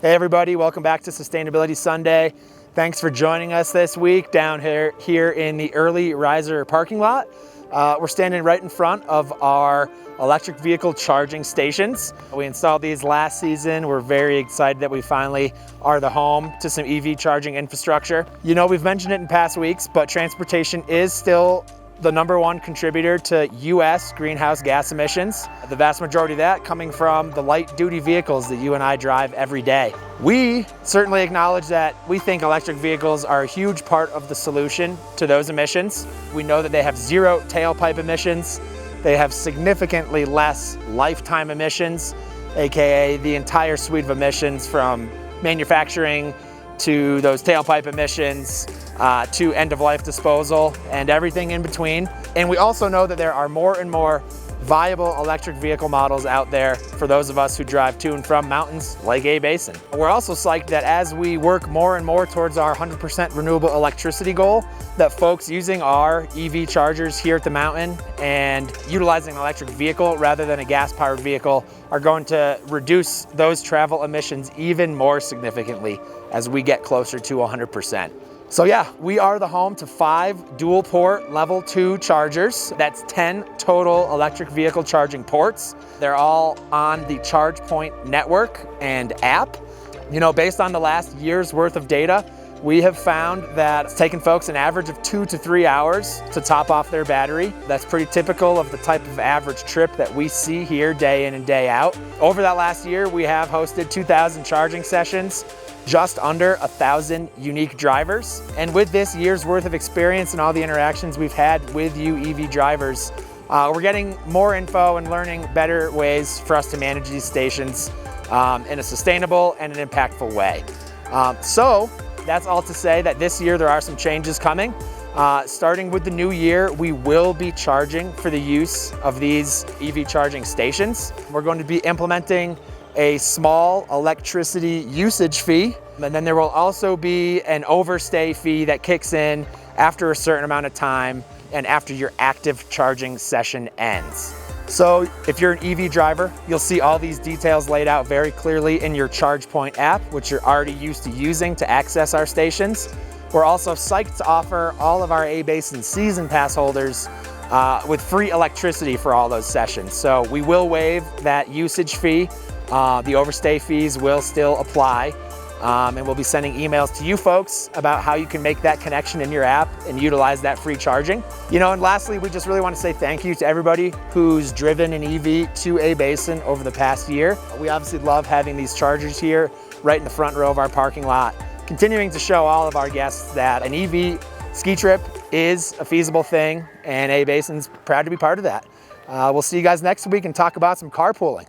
Hey everybody, welcome back to Sustainability Sunday. Thanks for joining us this week down here in the Early Riser parking lot. We're standing right in front of our electric vehicle charging stations. We installed these last season. We're very excited that we finally are the home to some EV charging infrastructure. You know, we've mentioned it in past weeks, but transportation is still the #1 contributor to US greenhouse gas emissions. The vast majority of that coming from the light duty vehicles that you and I drive every day. We certainly acknowledge that we think electric vehicles are a huge part of the solution to those emissions. We know that they have zero tailpipe emissions. They have significantly less lifetime emissions, AKA the entire suite of emissions from manufacturing to those tailpipe emissions, to end-of-life disposal and everything in between. And we also know that there are more and more viable electric vehicle models out there for those of us who drive to and from mountains like a-basin. We're also psyched that as we work more and more towards our 100% renewable electricity goal, that folks using our EV chargers here at the mountain and utilizing an electric vehicle rather than a gas-powered vehicle are going to reduce those travel emissions even more significantly as we get closer to 100%. So yeah, we are the home to 5 dual port level 2 chargers. That's 10 total electric vehicle charging ports. They're all on the ChargePoint network and app. You know, based on the last year's worth of data, we have found that it's taken folks an average of 2 to 3 hours to top off their battery. That's pretty typical of the type of average trip that we see here day in and day out. Over that last year, we have hosted 2,000 charging sessions, just under 1,000 unique drivers. And with this year's worth of experience and all the interactions we've had with you EV drivers, we're getting more info and learning better ways for us to manage these stations in a sustainable and an impactful way. So that's all to say that this year there are some changes coming. Starting with the new year, we will be charging for the use of these EV charging stations. We're going to be implementing a small electricity usage fee, and then there will also be an overstay fee that kicks in after a certain amount of time and after your active charging session ends. So if you're an EV driver, you'll see all these details laid out very clearly in your ChargePoint app, which you're already used to using to access our stations. We're also psyched to offer all of our a-basin season pass holders with free electricity for all those sessions. So we will waive that usage fee. The overstay fees will still apply, and we'll be sending emails to you folks about how you can make that connection in your app and utilize that free charging. You know, and lastly, we just really want to say thank you to everybody who's driven an EV to a-basin over the past year. We obviously love having these chargers here right in the front row of our parking lot, continuing to show all of our guests that an EV ski trip is a feasible thing, and a-basin's proud to be part of that. We'll see you guys next week and talk about some carpooling.